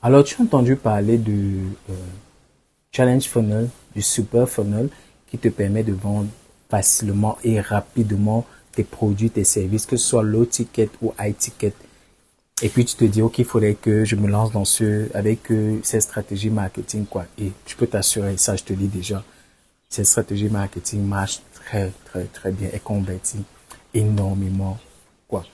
Alors, tu as entendu parler du Challenge Funnel, du Super Funnel, qui te permet de vendre facilement et rapidement tes produits, tes services, que ce soit low ticket ou high ticket. Et puis, tu te dis, OK, il faudrait que je me lance dans avec ces stratégies marketing, quoi. Et je peux t'assurer, ça, je te dis déjà, ces stratégies marketing marchent très, très, très bien et convertissent énormément, quoi.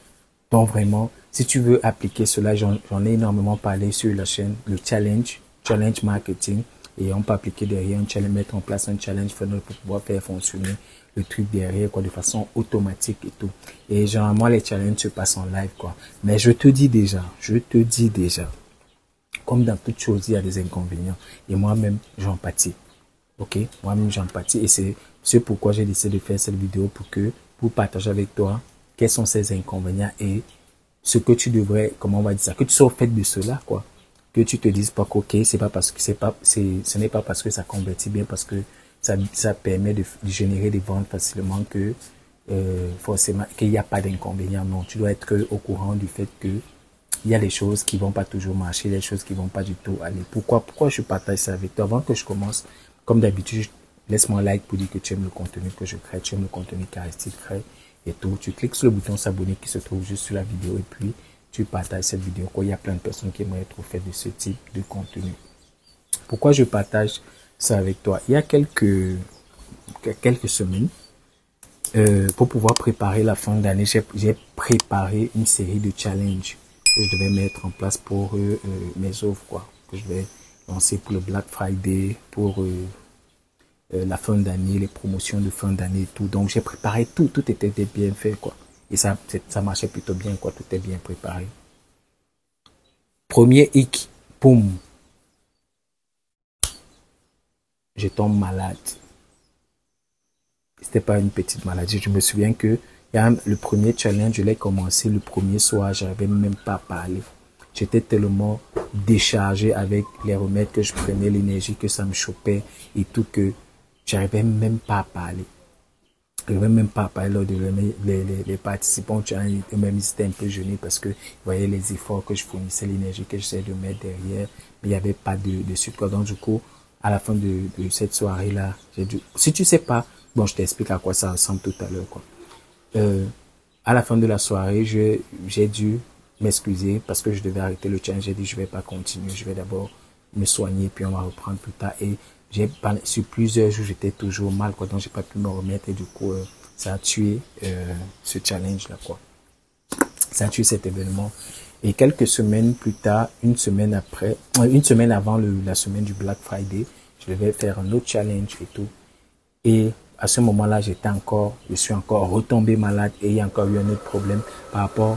Donc vraiment, si tu veux appliquer cela, j'en ai énormément parlé sur la chaîne, le challenge marketing, et on peut appliquer derrière un challenge, mettre en place un challenge funnel pour pouvoir faire fonctionner le truc derrière, quoi, de façon automatique et tout. Et généralement, les challenges se passent en live, quoi. Mais je te dis déjà, comme dans toute chose, il y a des inconvénients. Et moi-même, j'en pâtis. Ok? Moi-même, j'en pâtis. Et c'est pourquoi j'ai décidé de faire cette vidéo pour partager avec toi quels sont ces inconvénients et ce que tu devrais, comment on va dire ça, que tu sois au fait de cela, quoi. Que tu te dises pas qu'ok, c'est pas parce que ce n'est pas parce que ça convertit bien, parce que ça permet de générer des ventes facilement que, forcément, qu'il n'y a pas d'inconvénients. Non, tu dois être au courant du fait que il y a des choses qui vont pas toujours marcher, des choses qui vont pas du tout aller. Pourquoi je partage ça avec toi? Avant que je commence, comme d'habitude, laisse-moi un like pour dire que tu aimes le contenu que je crée, tu aimes le contenu qu'Aristide crée et tout. Tu cliques sur le bouton s'abonner qui se trouve juste sur la vidéo et puis tu partages cette vidéo. Il y a plein de personnes qui aimeraient être au fait de ce type de contenu. Pourquoi je partage ça avec toi? Il y a quelques semaines, pour pouvoir préparer la fin d'année, j'ai préparé une série de challenges que je devais mettre en place pour mes offres, quoi, que je vais lancer pour le Black Friday, pour la fin d'année, les promotions de fin d'année et tout. Donc, j'ai préparé tout était bien fait, quoi. Et ça marchait plutôt bien, quoi, tout est bien préparé. Premier hic, boum, je tombe malade. C'était pas une petite maladie. Je me souviens que le premier challenge, je l'ai commencé le premier soir, j'avais même pas parlé. J'étais tellement déchargé avec les remèdes que je prenais, l'énergie que ça me chopait et tout que j'arrivais même pas à parler. Je n'arrivais même pas à parler lors de les participants au challenge, eux-mêmes ils étaient un peu gênés parce que ils voyaient les efforts que je fournissais, l'énergie que j'essayais de mettre derrière, mais il n'y avait pas de suite, quoi. Donc du coup, à la fin de cette soirée-là, j'ai dû, si tu sais pas, bon, je t'explique à quoi ça ressemble tout à l'heure, quoi. À la fin de la soirée, j'ai dû m'excuser parce que je devais arrêter le challenge. J'ai dit, je vais pas continuer, je vais d'abord me soigner, puis on va reprendre plus tard. Et sur plusieurs jours, j'étais toujours mal, quoi, donc j'ai pas pu me remettre et du coup, ça a tué ce challenge-là, quoi. Ça a tué cet événement. Et quelques semaines plus tard, une semaine avant la semaine du Black Friday, je devais faire un autre challenge et tout. Et à ce moment-là, je suis encore retombé malade et il y a encore eu un autre problème par rapport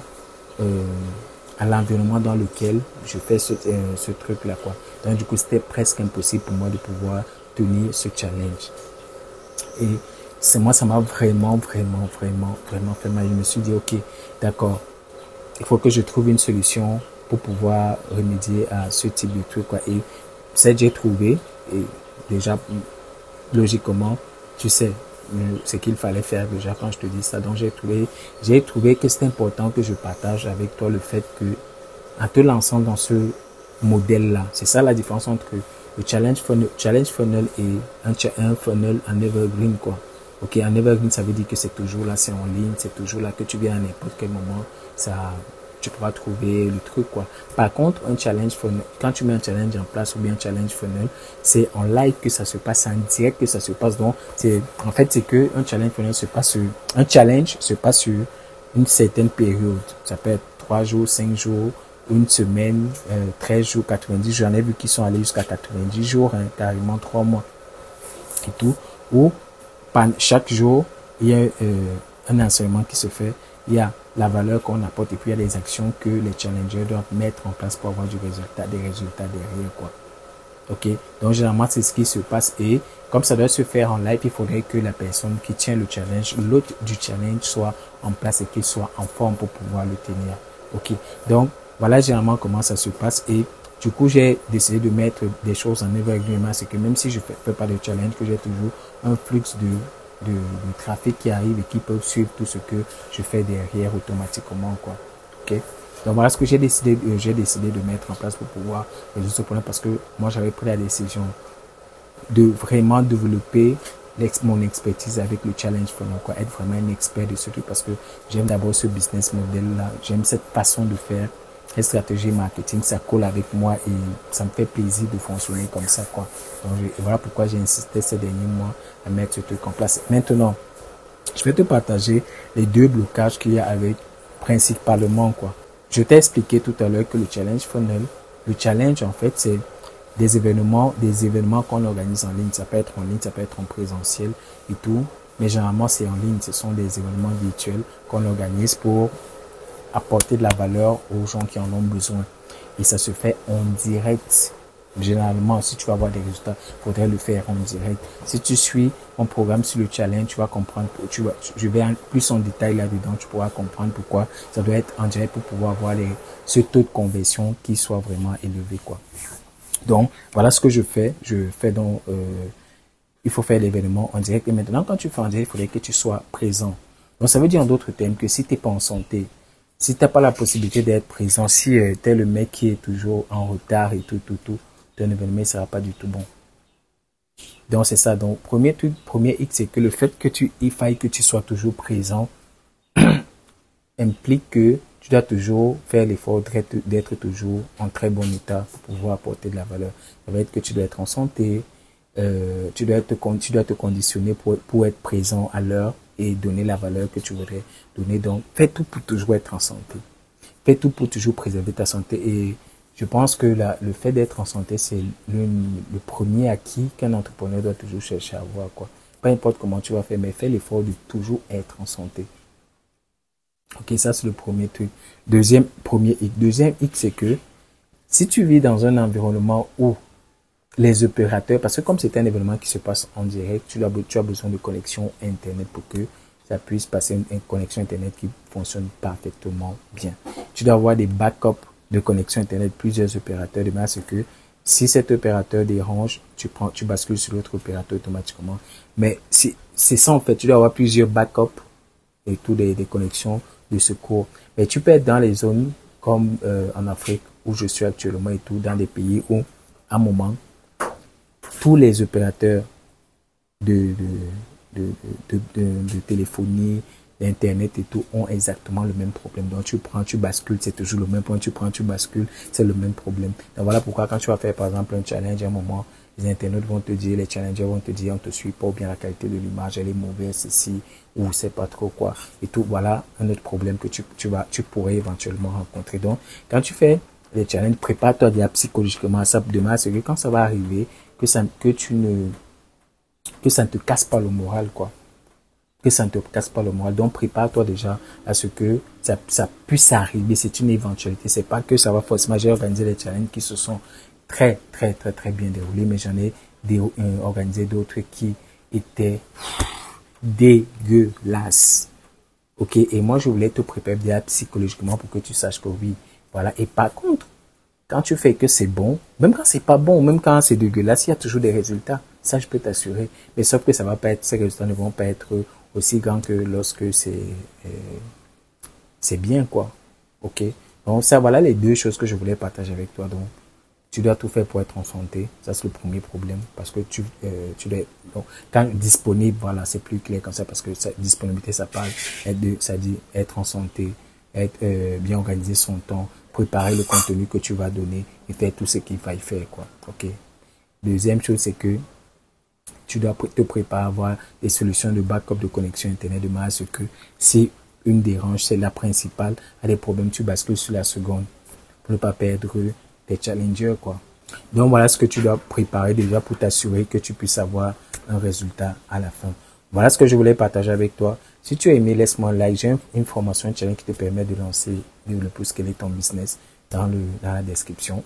à l'environnement dans lequel je fais ce truc-là, quoi. Donc, du coup, c'était presque impossible pour moi de pouvoir tenir ce challenge. Et moi, ça m'a vraiment fait mal. Je me suis dit, ok, d'accord, il faut que je trouve une solution pour pouvoir remédier à ce type de truc, quoi. Et c'est j'ai trouvé, et déjà, logiquement, tu sais ce qu'il fallait faire déjà quand je te dis ça. Donc j'ai trouvé que c'est important que je partage avec toi le fait que en te lançant dans ce modèle-là, c'est ça la différence entre le challenge funnel et un funnel en evergreen, quoi. Ok, en evergreen, ça veut dire que c'est toujours là, c'est en ligne, c'est toujours là, que tu viens à n'importe quel moment, tu pourras trouver le truc, quoi. Par contre, un challenge funnel, quand tu mets un challenge en place ou bien un challenge funnel, c'est en live que ça se passe, c'est en direct que ça se passe. Donc, c'est que un challenge funnel un challenge se passe sur une certaine période. Ça peut être 3 jours, 5 jours, une semaine, 13 jours, 90 jours. J'en ai vu qui sont allés jusqu'à 90 jours, hein, carrément 3 mois et tout. Ou chaque jour, il y a un enseignement qui se fait. Il y a la valeur qu'on apporte et puis il y a les actions que les challengers doivent mettre en place pour avoir des résultats derrière, quoi. Ok, donc généralement c'est ce qui se passe et comme ça doit se faire en live, il faudrait que la personne qui tient le challenge, l'hôte du challenge, soit en place et qu'il soit en forme pour pouvoir le tenir. Ok, donc voilà généralement comment ça se passe et du coup j'ai décidé de mettre des choses en evergreen, c'est que même si je fais pas de challenge, que j'ai toujours un flux de trafic qui arrive et qui peuvent suivre tout ce que je fais derrière automatiquement, quoi. Ok. Donc voilà ce que j'ai décidé de mettre en place pour pouvoir résoudre ce problème, parce que moi j'avais pris la décision de vraiment développer mon expertise avec le challenge funnel, quoi, être vraiment un expert de ce truc, parce que j'aime d'abord ce business model là, j'aime cette façon de faire, cette stratégie marketing, ça colle avec moi et ça me fait plaisir de fonctionner comme ça, quoi. Donc voilà pourquoi j'ai insisté ces derniers mois à mettre ce truc en place. Maintenant, je vais te partager les deux blocages qu'il y a avec, principalement, quoi. Je t'ai expliqué tout à l'heure que le challenge funnel, le challenge en fait c'est des événements qu'on organise en ligne. Ça peut être en ligne, ça peut être en présentiel et tout. Mais généralement, c'est en ligne. Ce sont des événements virtuels qu'on organise pour apporter de la valeur aux gens qui en ont besoin. Et ça se fait en direct. Généralement, si tu veux avoir des résultats, il faudrait le faire en direct. Si tu suis mon programme sur le challenge, tu vas comprendre, je vais plus en détail là-dedans, tu pourras comprendre pourquoi ça doit être en direct pour pouvoir avoir ce taux de conversion qui soit vraiment élevé, quoi. Donc, voilà ce que je fais. Je fais donc, il faut faire l'événement en direct. Et maintenant, quand tu fais en direct, il faudrait que tu sois présent. Donc, ça veut dire en d'autres termes que si tu n'es pas en santé, si tu n'as pas la possibilité d'être présent, si tu es le mec qui est toujours en retard et tout, ton événement ne sera pas du tout bon. Donc, c'est ça. Donc, premier X, c'est que le fait que il faille que tu sois toujours présent implique que tu dois toujours faire l'effort d'être toujours en très bon état pour pouvoir apporter de la valeur. Ça veut être que tu dois être en santé, tu dois te conditionner pour être présent à l'heure et donner la valeur que tu voudrais donner. Donc, fais tout pour toujours être en santé. Fais tout pour toujours préserver ta santé. Et je pense que le fait d'être en santé, c'est le premier acquis qu'un entrepreneur doit toujours chercher à avoir, quoi. Peu importe comment tu vas faire, mais fais l'effort de toujours être en santé. Ok, ça c'est le premier truc. Deuxième X, c'est que si tu vis dans un environnement où les opérateurs, parce que comme c'est un événement qui se passe en direct, tu as besoin de connexion Internet pour que ça puisse passer une connexion Internet qui fonctionne parfaitement bien. Tu dois avoir des backups de connexion Internet, plusieurs opérateurs, de manière à ce que si cet opérateur dérange, tu bascules sur l'autre opérateur automatiquement. Mais c'est ça en fait, tu dois avoir plusieurs backups et tout des connexions de secours. Mais tu peux être dans les zones comme en Afrique où je suis actuellement et tout, dans des pays où, à un moment, tous les opérateurs de téléphonie, d'internet et tout ont exactement le même problème. Donc tu bascules, c'est toujours le même point, tu bascules, c'est le même problème. Donc voilà pourquoi quand tu vas faire par exemple un challenge, à un moment, les internautes vont te dire, les challengers vont te dire, on te suit pas, ou bien la qualité de l'image, elle est mauvaise, ceci, ou c'est pas trop quoi. Et tout, voilà un autre problème que tu pourrais éventuellement rencontrer. Donc, quand tu fais les challenges, prépare-toi déjà psychologiquement à ça. Demain, c'est que quand ça va arriver, que ça ne te casse pas le moral, quoi. Que ça ne te casse pas le moral. Donc, prépare-toi déjà à ce que ça puisse arriver. C'est une éventualité. C'est pas que ça va forcément. J'ai organisé des challenges qui se sont très bien déroulés, mais j'en ai organisé d'autres qui étaient dégueulasses. Ok? Et moi, je voulais te préparer déjà psychologiquement pour que tu saches que oui. Voilà. Et par contre, quand tu fais que c'est bon, même quand c'est pas bon, même quand c'est dégueulasse, il y a toujours des résultats. Ça, je peux t'assurer. Mais sauf que ça va pas être, ces résultats ne vont pas être aussi grands que lorsque c'est bien, quoi. Ok? Donc, ça, voilà les deux choses que je voulais partager avec toi. Donc, tu dois tout faire pour être en santé. Ça, c'est le premier problème. Parce que tu dois, donc, quand disponible, voilà, c'est plus clair comme ça. Parce que disponibilité, ça parle, ça dit être en santé, être bien organisé son temps, préparer le contenu que tu vas donner et faire tout ce qu'il va y faire, quoi. Ok. Deuxième chose, c'est que tu dois te préparer à avoir des solutions de backup de connexion Internet de manière à ce que si une dérange, c'est la principale, a des problèmes, tu bascules sur la seconde pour ne pas perdre tes challengers, quoi. Donc, voilà ce que tu dois préparer déjà pour t'assurer que tu puisses avoir un résultat à la fin. Voilà ce que je voulais partager avec toi. Si tu as aimé, laisse-moi un like. J'ai une formation, un challenge qui te permet de lancer, de plus scaler ton business dans la description.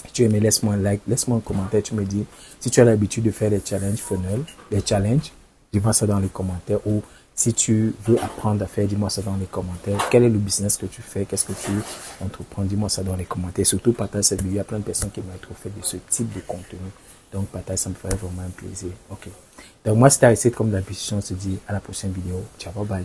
Si tu as aimé, laisse-moi un like, laisse-moi un commentaire. Tu me dis si tu as l'habitude de faire les challenges funnel, les challenges, dis-moi ça dans les commentaires. Ou si tu veux apprendre à faire, dis-moi ça dans les commentaires. Quel est le business que tu fais? Qu'est-ce que tu entreprends? Dis-moi ça dans les commentaires. Surtout, partage cette vidéo. Il y a plein de personnes qui m'ont trop fait de ce type de contenu. Donc, partage, ça me ferait vraiment un plaisir. Ok. Donc, moi, c'était Aristide, comme d'habitude. On se dit à la prochaine vidéo. Ciao, bye bye.